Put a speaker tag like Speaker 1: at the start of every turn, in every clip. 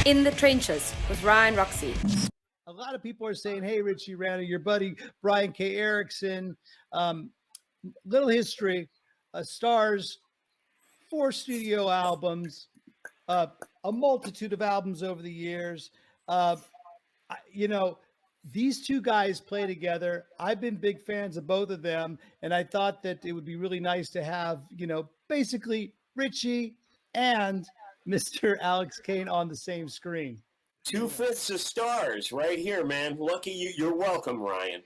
Speaker 1: In the Trenches with Ryan Roxie.
Speaker 2: A lot of people are saying, hey, Richie Ranno, your buddy Brian K. Erickson, little history, Starz, 4 studio albums, a multitude of albums over the years. These two guys play together. I've been big fans of both of them, and I thought that it would be really nice to have, basically Richie and Mr. Alex Kane on the same screen.
Speaker 3: 2/5 of Starz right here, man. Lucky you. You're welcome, Ryan.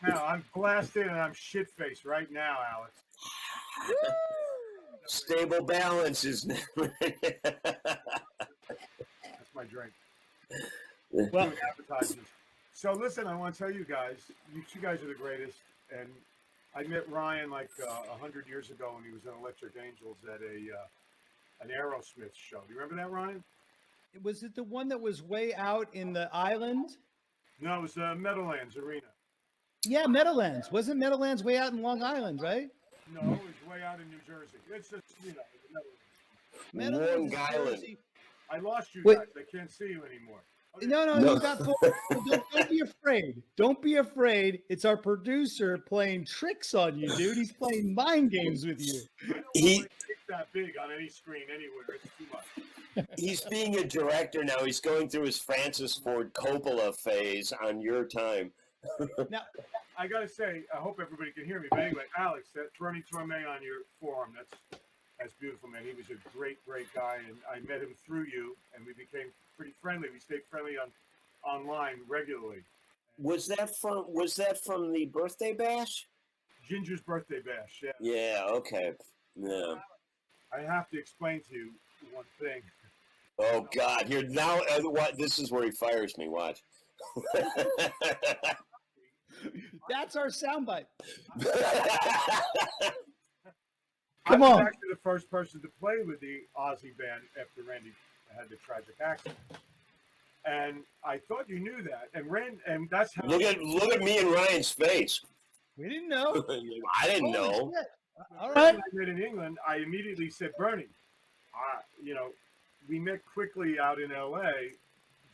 Speaker 4: Now I'm blasted and I'm shit-faced right now, Alex.
Speaker 3: Stable balance is.
Speaker 4: That's my drink.
Speaker 2: Well,
Speaker 4: advertisements. So listen, I want to tell you guys, you two guys are the greatest. And I met Ryan like 100 years ago when he was in Electric Angels at an Aerosmith show. Do you remember that, Ryan?
Speaker 2: Was it the one that was way out in the island?
Speaker 4: No, it was Meadowlands Arena.
Speaker 2: Yeah, Meadowlands. Wasn't Meadowlands way out in Long Island, right?
Speaker 4: No, it was way out in New Jersey. It's just,
Speaker 2: Meadowlands,
Speaker 3: Long Island.
Speaker 2: Jersey.
Speaker 4: I lost you
Speaker 2: Wait.
Speaker 4: guys. I can't see you anymore. Okay.
Speaker 2: No, you got don't be afraid. Don't be afraid. It's our producer playing tricks on you, dude. He's playing mind games with you.
Speaker 4: I don't really take that big on any screen anywhere. It's too much.
Speaker 3: He's being a director now. He's going through his Francis Ford Coppola phase on your time.
Speaker 2: Now,
Speaker 4: I gotta say, I hope everybody can hear me. But anyway, Alex, that Bernie Torme on your forum, that's beautiful, man. He was a great guy, and I met him through you, and we became pretty friendly. We stayed friendly online regularly.
Speaker 3: Was that from the birthday bash?
Speaker 4: Ginger's birthday bash, yeah.
Speaker 3: Yeah. Okay. Yeah.
Speaker 4: I have to explain to you one thing.
Speaker 3: Oh God! Here now. What? This is where he fires me. Watch.
Speaker 2: that's our soundbite.
Speaker 4: I was actually the first person to play with the Ozzy band after Randy had the tragic accident, and I thought you knew that. And that's how.
Speaker 3: Look at me and Ryan's face.
Speaker 2: We didn't know.
Speaker 3: I didn't know.
Speaker 2: All
Speaker 4: When
Speaker 2: right.
Speaker 4: I met in England, I immediately said, Bernie, we met quickly out in L.A.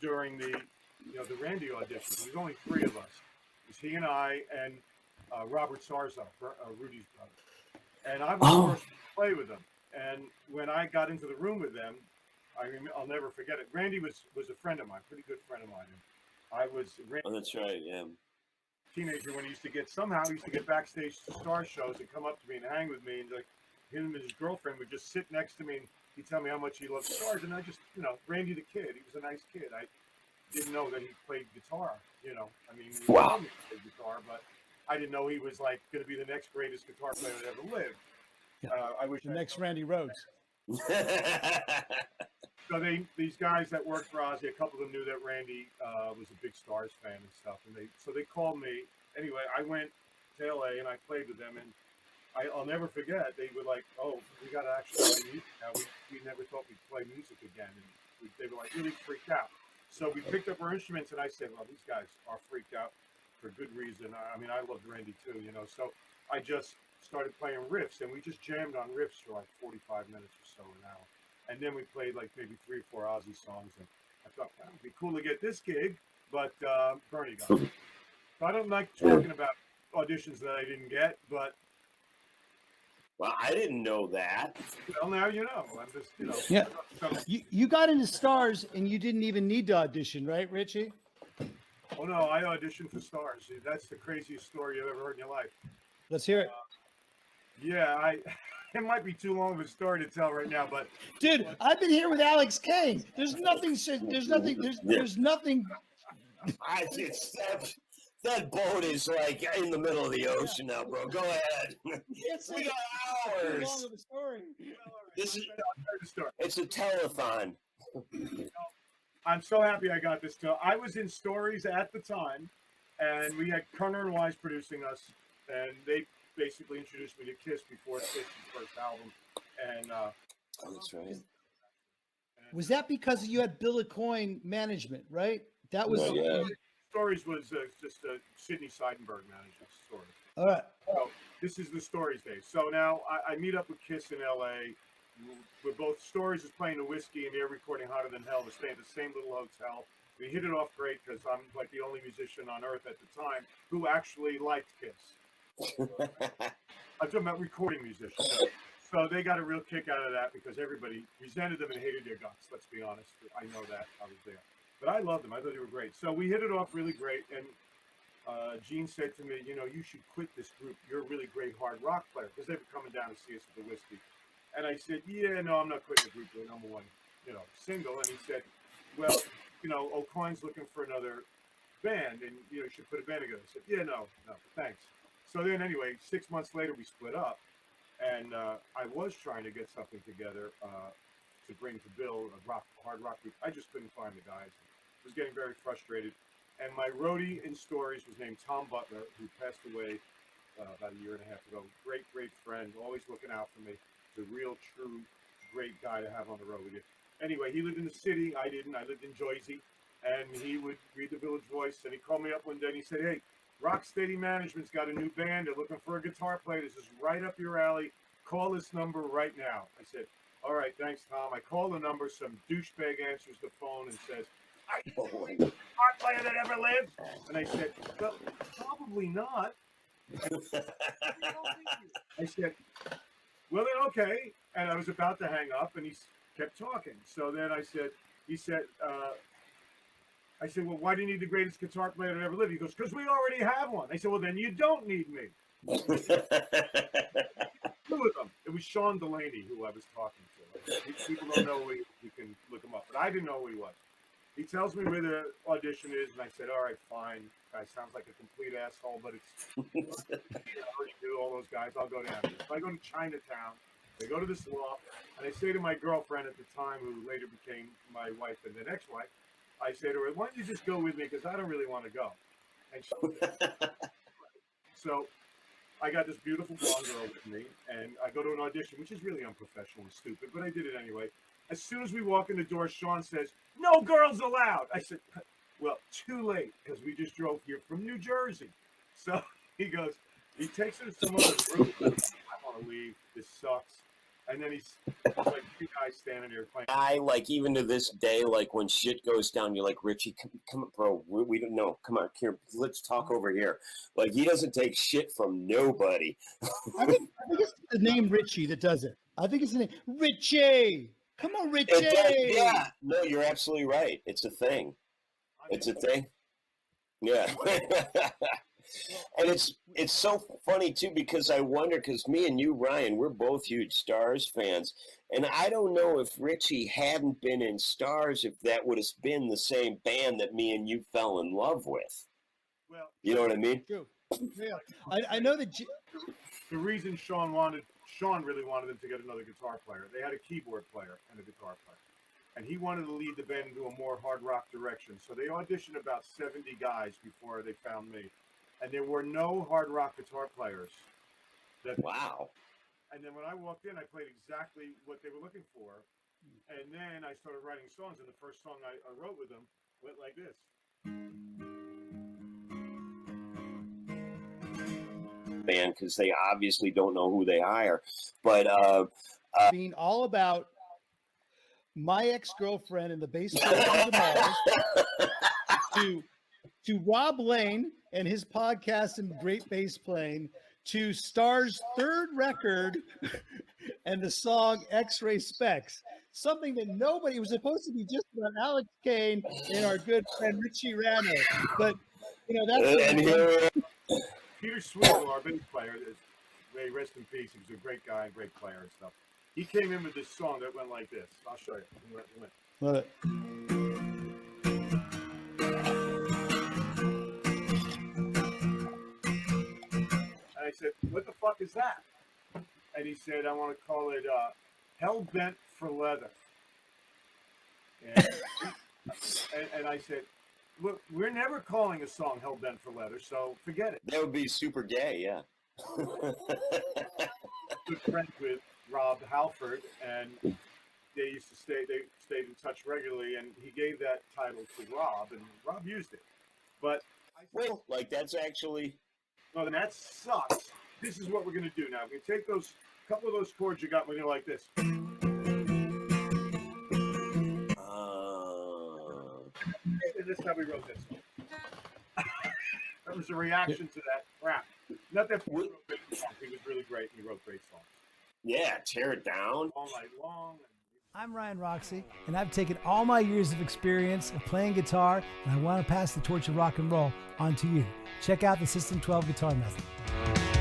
Speaker 4: during the Randy audition. There was only 3 of us. It was he and I and Robert Sarzo, Rudy's brother. And I was the first to play with them. And when I got into the room with them, I'll never forget it. Randy was a friend of mine, pretty good friend of mine. I was Randy,
Speaker 3: That's right. Yeah.
Speaker 4: teenager when he used to get backstage to Starz shows and come up to me and hang with me, and like him and his girlfriend would just sit next to me and he'd tell me how much he loved Starz, and I just, Randy the kid, he was a nice kid. I didn't know that he played guitar, he
Speaker 3: Wow.
Speaker 4: played guitar, but I didn't know he was like going to be the next greatest guitar player that ever lived. I wish
Speaker 2: The next Randy Rhoads.
Speaker 4: So these guys that worked for Ozzy, a couple of them knew that Randy was a big Starz fan and stuff, and they called me. Anyway, I went to LA and I played with them, and I'll never forget. They were like, "Oh, we got to actually play music now. We never thought we'd play music again," and they were like really freaked out. So we picked up our instruments, and I said, "Well, these guys are freaked out for good reason." I loved Randy too, So I just started playing riffs, and we just jammed on riffs for like 45 minutes or so an hour. And then we played like maybe 3 or 4 Ozzy songs, and I thought that would be cool to get this gig, but Bernie got it. So I don't like talking about auditions that I didn't get, but
Speaker 3: Well, I didn't know that.
Speaker 4: well, now you know. I'm just,
Speaker 2: Yeah.
Speaker 4: So,
Speaker 2: You got into Starz and you didn't even need to audition, right, Richie?
Speaker 4: oh no, I auditioned for Starz. That's the craziest story you've ever heard in your life.
Speaker 2: Let's hear it.
Speaker 4: Yeah, it might be too long of a story to tell right now, but
Speaker 2: Dude, I've been here with Alex Kane. There's nothing.
Speaker 3: That boat is like in the middle of the ocean now, bro. Go ahead. We got hours.
Speaker 2: Long of a story.
Speaker 3: This is
Speaker 4: the story.
Speaker 3: it's a telethon.
Speaker 4: I'm so happy I got this. I was in Stories at the time, and we had Kerner and Wise producing us, and they basically introduced me to Kiss before Kiss's first album. And
Speaker 3: That's right.
Speaker 2: Was that because you had Bill Coyne management, right? That was.
Speaker 3: Yeah.
Speaker 4: Stories was just Sidney Seidenberg managed Stories.
Speaker 2: All right.
Speaker 4: So this is the Stories days. So now I meet up with Kiss in L.A. we're both Stories is playing the Whiskey and they're recording Hotter Than Hell. We're staying at the same little hotel. We hit it off great because I'm like the only musician on earth at the time who actually liked Kiss. I'm talking about recording musicians. So they got a real kick out of that because everybody resented them and hated their guts. Let's be honest. I know that. I was there. But I loved them. I thought they were great. So we hit it off really great. And Gene said to me, you know, you should quit this group. You're a really great hard rock player because they were coming down to see us at the Whiskey. And I said, yeah, no, I'm not quitting the group. We're number one, you know, single. And he said, well, you know, O'Coin's looking for another band and, you know, you should put a band together. I said, yeah, no, thanks. So then anyway, 6 months later, we split up. And I was trying to get something together to bring to Bill, a hard rock group. I just couldn't find the guys. I was getting very frustrated. And my roadie in Stories was named Tom Butler, who passed away about a year and a half ago. Great, great friend, always looking out for me. He's a real, true, great guy to have on the road with you. Anyway, he lived in the city. I didn't. I lived in Jersey. And he would read the Village Voice. And he called me up one day and he said, hey, Rocksteady Management's got a new band. They're looking for a guitar player. This is right up your alley. Call this number right now. I said, all right, thanks, Tom. I call the number. Some douchebag answers the phone and says, are you the guitar player that ever lived? And I said, well, probably not. I said, well, then, okay. And I was about to hang up, and he kept talking. So then he said, well, why do you need the greatest guitar player that ever lived? He goes, because we already have one. I said, well, then you don't need me. Two of them. It was Sean Delaney who I was talking to. People don't know who you can look him up, but I didn't know who he was. He tells me where the audition is, and I said, all right, fine. Guy sounds like a complete asshole, but it's, I already do all those guys. I'll go down. So I go to Chinatown. They go to this loft, and I say to my girlfriend at the time, who later became my wife and then ex-wife, I say to her, why don't you just go with me, because I don't really want to go. And so I got this beautiful blonde girl with me, and I go to an audition, which is really unprofessional and stupid, but I did it anyway. As soon as we walk in the door, Sean says, no girls allowed. I said, well, too late, because we just drove here from New Jersey. So he takes her to some other group. I want to leave. This sucks. And then he's like two guys standing there playing.
Speaker 3: I like even to this day, like when shit goes down, you're like, Richie, come on, bro. We don't know. Come on, here. Let's talk over here. Like he doesn't take shit from nobody.
Speaker 2: I think it's the name Richie that does it. I think it's the name Richie. Come on, Richie.
Speaker 3: Yeah. No, you're absolutely right. It's a thing. It's a thing. Yeah. And it's so funny too, because I wonder, because me and you, Ryan, we're both huge Starz fans, and I don't know if Richie hadn't been in Starz, if that would have been the same band that me and you fell in love with.
Speaker 4: Well,
Speaker 3: you know what I mean?
Speaker 2: True. Yeah, I know that.
Speaker 4: The reason Sean really wanted them to get another guitar player. They had a keyboard player and a guitar player, and he wanted to lead the band into a more hard rock direction. So they auditioned about 70 guys before they found me. And there were no hard rock guitar players.
Speaker 3: Wow.
Speaker 4: And then when I walked in, I played exactly what they were looking for. And then I started writing songs, and the first song I wrote with them went like this.
Speaker 3: Band, because they obviously don't know who they hire. But
Speaker 2: being all about my ex-girlfriend and the bass player of the Mars to Rob Lane and his podcast and great bass playing, to Star's third record and the song X-Ray Specs, something that nobody was supposed to be just about Alex Kane and our good friend Richie Ranno. But, you know, that's
Speaker 4: Peter Swivel, our bass player, may rest in peace. He was a great guy and great player and stuff. He came in with this song that went like this. I'll show you.
Speaker 2: Love it.
Speaker 4: I said, what the fuck is that? And he said, I want to call it Hell Bent for Leather. And I said, look, we're never calling a song Hell Bent for Leather, so forget it.
Speaker 3: That would be super gay, yeah.
Speaker 4: Good friends with Rob Halford, and they stayed in touch regularly, and he gave that title to Rob, and Rob used it. But I said,
Speaker 3: well, like that's actually...
Speaker 4: No, that sucks. This is what we're going to do now. We're going to take those couple of those chords you got when you're like this. And and this is how we wrote this song. That was a reaction to that crap. Not that he wrote great songs. He was really great, and he wrote great songs.
Speaker 3: Yeah, tear it down.
Speaker 4: All night long.
Speaker 5: I'm Ryan Roxie, and I've taken all my years of experience of playing guitar, and I want to pass the torch of rock and roll on to you. Check out the System 12 Guitar Method.